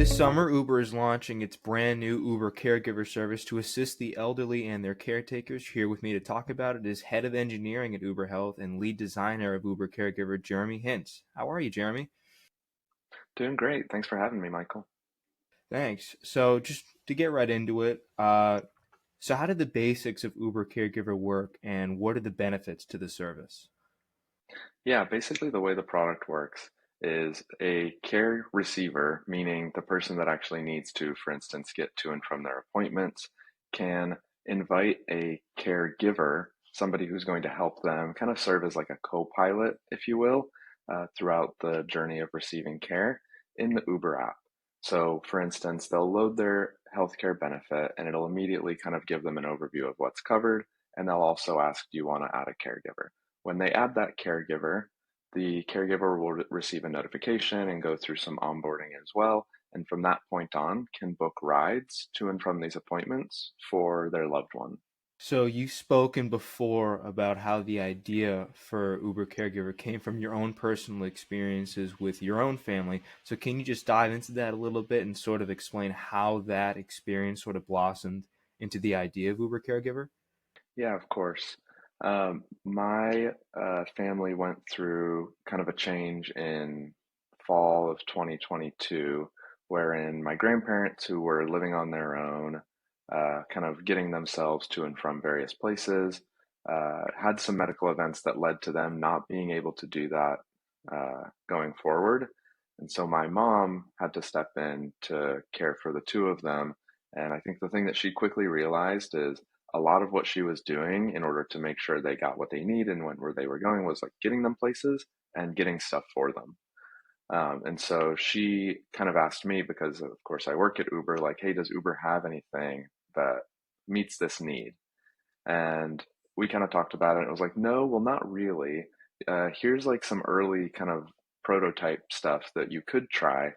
This summer, Uber is launching its brand new Uber Caregiver service to assist the elderly and their caretakers. Here with me to talk about it is Head of Engineering at Uber Health and Lead Designer of Uber Caregiver, Jeremy Hintz. How are you, Jeremy? Doing great. Thanks for having me, Michael. Thanks. So, just to get right into it, so how did the basics of Uber Caregiver work, and what are the benefits to the service? Yeah, basically the way the product works is a care receiver, meaning the person that actually needs to, for instance, get to and from their appointments, can invite a caregiver, somebody who's going to help them kind of serve as like a co-pilot, if you will, throughout the journey of receiving care in the Uber app. So, for instance, they'll load their healthcare benefit and it'll immediately kind of give them an overview of what's covered. And they'll also ask, do you want to add a caregiver? When they add that caregiver, the caregiver will receive a notification and go through some onboarding as well. And from that point on, can book rides to and from these appointments for their loved one. So, you've spoken before about how the idea for Uber Caregiver came from your own personal experiences with your own family. So, can you just dive into that a little bit and sort of explain how that experience sort of blossomed into the idea of Uber Caregiver? Yeah, of course. My family went through kind of a change in fall of 2022, wherein my grandparents, who were living on their own, kind of getting themselves to and from various places, had some medical events that led to them not being able to do that going forward. And so my mom had to step in to care for the two of them. And I think the thing that she quickly realized is a lot of what she was doing in order to make sure they got what they need and went where they were going was like getting them places and getting stuff for them. And so she kind of asked me, because of course I work at Uber, like, hey, does Uber have anything that meets this need? And we kind of talked about it. And it was like, no, well, not really. Here's like some early kind of prototype stuff that you could try,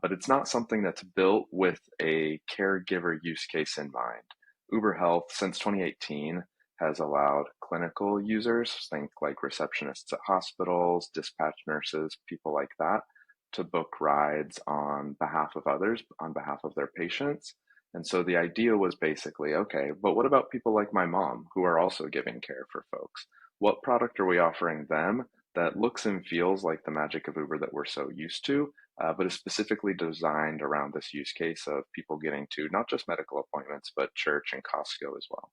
but it's not something that's built with a caregiver use case in mind. Uber Health, since 2018, has allowed clinical users, think like receptionists at hospitals, dispatch nurses, people like that, to book rides on behalf of others, on behalf of their patients. And so the idea was basically, okay, but what about people like my mom who are also giving care for folks? What product are we offering them that looks and feels like the magic of Uber that we're so used to, but is specifically designed around this use case of people getting to not just medical appointments, but church and Costco as well.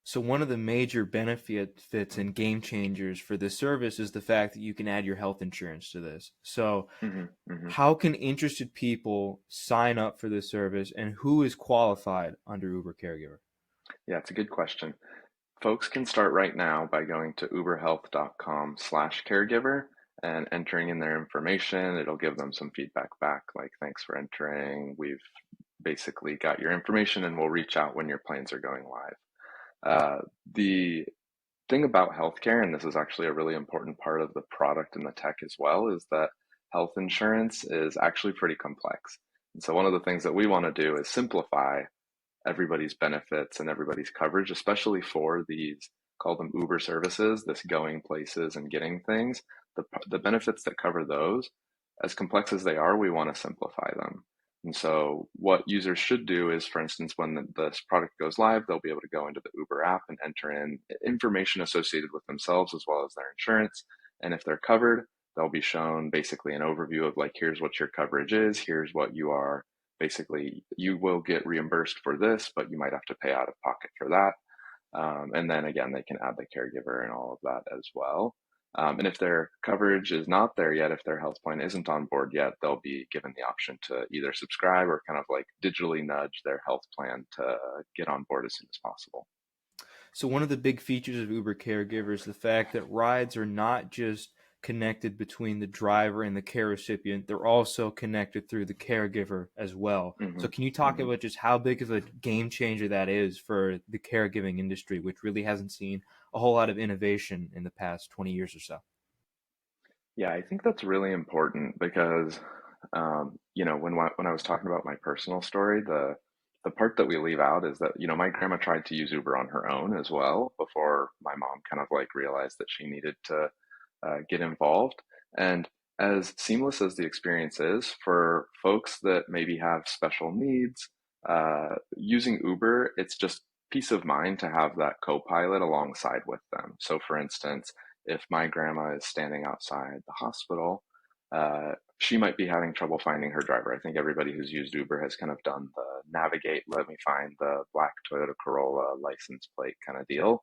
So, one of the major benefits and game changers for this service is the fact that you can add your health insurance to this. So, hmm hmm how can interested people sign up for this service, and who is qualified under Uber Caregiver? Yeah, it's a good question. Folks can start right now by going to uberhealth.com/caregiver and entering in their information. It'll give them some feedback back, like, thanks for entering. We've basically got your information and we'll reach out when your plans are going live. The thing about healthcare, and this is actually a really important part of the product and the tech as well, is that health insurance is actually pretty complex. And so one of the things that we want to do is simplify everybody's benefits and everybody's coverage, especially for these, call them Uber services, this going places and getting things. The benefits that cover those, as complex as they are, we want to simplify them. And so what users should do is, for instance, when this product goes live, they'll be able to go into the Uber app and enter in information associated with themselves as well as their insurance. And if they're covered, they'll be shown basically an overview of like, here's what your coverage is, here's what you are basically, you will get reimbursed for this, but you might have to pay out of pocket for that. And then again, they can add the caregiver and all of that as well. And if their coverage is not there yet, if their health plan isn't on board yet, they'll be given the option to either subscribe or kind of like digitally nudge their health plan to get on board as soon as possible. So one of the big features of Uber Caregiver is the fact that rides are not just connected between the driver and the care recipient, they're also connected through the caregiver as well. hmm So can you talk hmm about just how big of a game changer that is for the caregiving industry, which really hasn't seen a whole lot of innovation in the past 20 years or so? Yeah, I think that's really important because, when I was talking about my personal story, the part that we leave out is that, my grandma tried to use Uber on her own as well before my mom kind of like realized that she needed to get involved. And as seamless as the experience is for folks that maybe have special needs, using Uber, it's just peace of mind to have that co-pilot alongside with them. So, for instance, if my grandma is standing outside the hospital, she might be having trouble finding her driver. I think everybody who's used Uber has kind of done the navigate, let me find the black Toyota Corolla license plate kind of deal.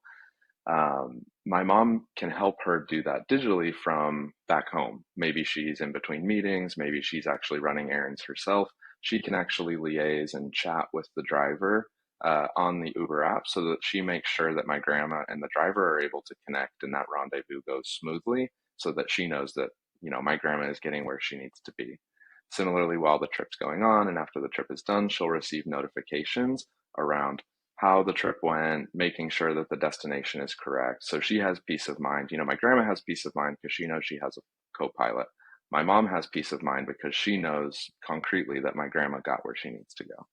My mom can help her do that digitally from back home. Maybe she's in between meetings, maybe she's actually running errands herself. She can actually liaise and chat with the driver on the Uber app so that she makes sure that my grandma and the driver are able to connect and that rendezvous goes smoothly so that she knows that, my grandma is getting where she needs to be. Similarly, while the trip's going on and after the trip is done, she'll receive notifications around how the trip went, making sure that the destination is correct. So she has peace of mind. My grandma has peace of mind because she knows she has a co-pilot. My mom has peace of mind because she knows concretely that my grandma got where she needs to go.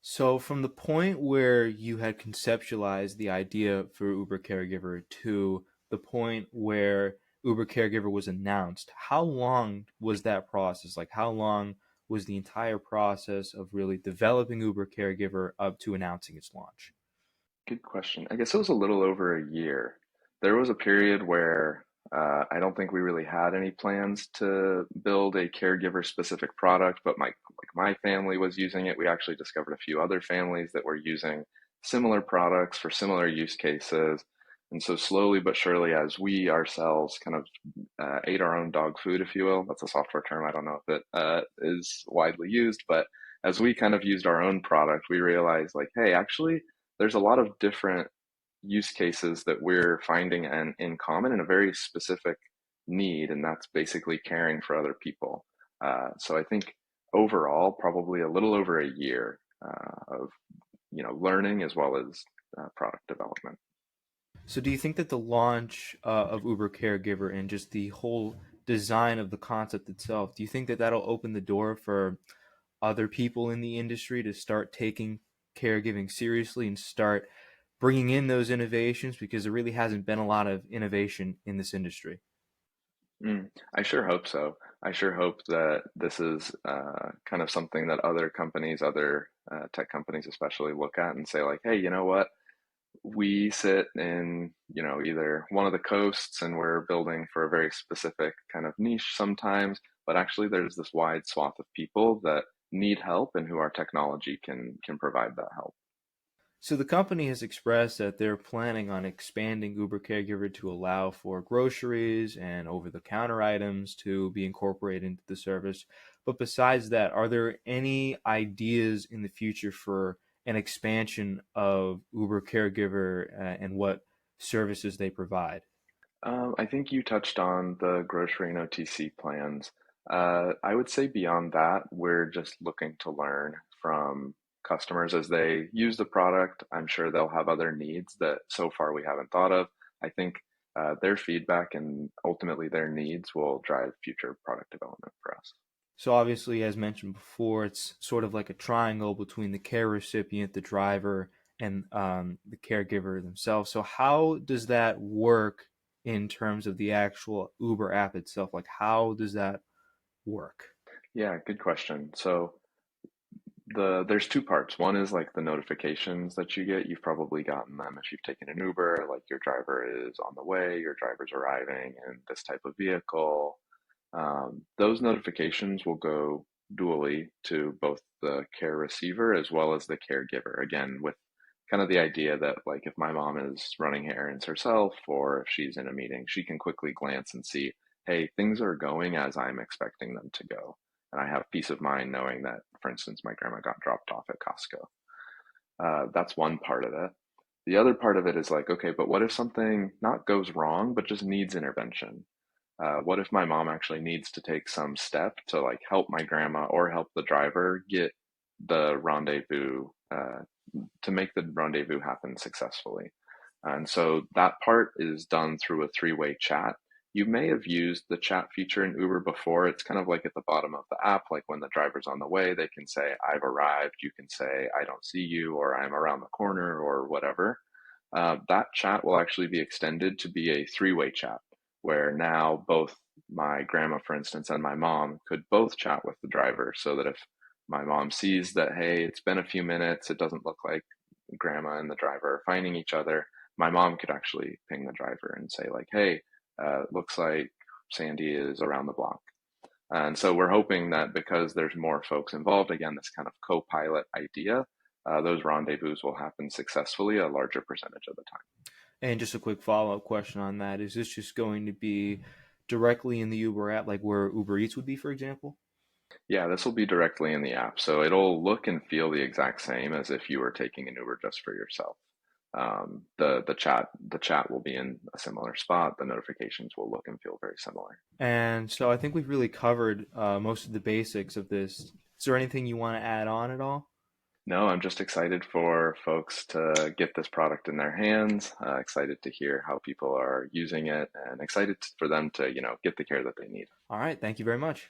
So, from the point where you had conceptualized the idea for Uber Caregiver to the point where Uber Caregiver was announced, how long was that process? Like, how long was the entire process of really developing Uber Caregiver up to announcing its launch? Good question. I guess it was a little over a year. There was a period where I don't think we really had any plans to build a caregiver specific product, but my family was using it. We actually discovered a few other families that were using similar products for similar use cases. And so slowly but surely, as we ourselves kind of ate our own dog food, if you will, that's a software term. I don't know if it is widely used, but as we kind of used our own product, we realized like, hey, actually, there's a lot of different use cases that we're finding and in common in a very specific need, and that's basically caring for other people. So I think overall, probably a little over a year of learning as well as product development. So, do you think that the launch of Uber Caregiver and just the whole design of the concept itself, do you think that that'll open the door for other people in the industry to start taking caregiving seriously and start bringing in those innovations? Because there really hasn't been a lot of innovation in this industry. I sure hope so. I sure hope that this is kind of something that other companies, other tech companies especially, look at and say like, hey, you know what? We sit in, either one of the coasts and we're building for a very specific kind of niche sometimes, but actually there's this wide swath of people that need help and who our technology can provide that help. So the company has expressed that they're planning on expanding Uber Caregiver to allow for groceries and over-the-counter items to be incorporated into the service. But besides that, are there any ideas in the future for an expansion of Uber Caregiver and what services they provide? I think you touched on the grocery and OTC plans. I would say beyond that, we're just looking to learn from customers as they use the product. I'm sure they'll have other needs that so far we haven't thought of. I think their feedback and ultimately their needs will drive future product development for us. So obviously, as mentioned before, it's sort of like a triangle between the care recipient, the driver, and the caregiver themselves. So how does that work in terms of the actual Uber app itself? Like, how does that work? Yeah, good question. So there's two parts. One is like the notifications that you get. You've probably gotten them if you've taken an Uber, like your driver is on the way, your driver's arriving in this type of vehicle. Those notifications will go dually to both the care receiver as well as the caregiver. Again, with kind of the idea that like if my mom is running errands herself or if she's in a meeting, she can quickly glance and see, hey, things are going as I'm expecting them to go. And I have peace of mind knowing that, for instance, my grandma got dropped off at Costco. That's one part of it. The other part of it is like, okay, but what if something not goes wrong, but just needs intervention? What if my mom actually needs to take some step to like help my grandma or help the driver get the rendezvous, to make the rendezvous happen successfully? And so that part is done through a three-way chat. You may have used the chat feature in Uber before. It's kind of like at the bottom of the app, like when the driver's on the way, they can say, I've arrived. You can say, I don't see you, or I'm around the corner, or whatever. That chat will actually be extended to be a three-way chat where now both my grandma, for instance, and my mom could both chat with the driver so that if my mom sees that, hey, it's been a few minutes, it doesn't look like grandma and the driver are finding each other, my mom could actually ping the driver and say, like, hey, looks like Sandy is around the block. And so we're hoping that because there's more folks involved, again, this kind of co-pilot idea, those rendezvous will happen successfully a larger percentage of the time. And just a quick follow-up question on that. Is this just going to be directly in the Uber app, like where Uber Eats would be, for example? Yeah, this will be directly in the app. So it'll look and feel the exact same as if you were taking an Uber just for yourself. The chat will be in a similar spot. The notifications will look and feel very similar. And so I think we've really covered most of the basics of this. Is there anything you want to add on at all? No, I'm just excited for folks to get this product in their hands, excited to hear how people are using it, and excited for them to, get the care that they need. All right. Thank you very much.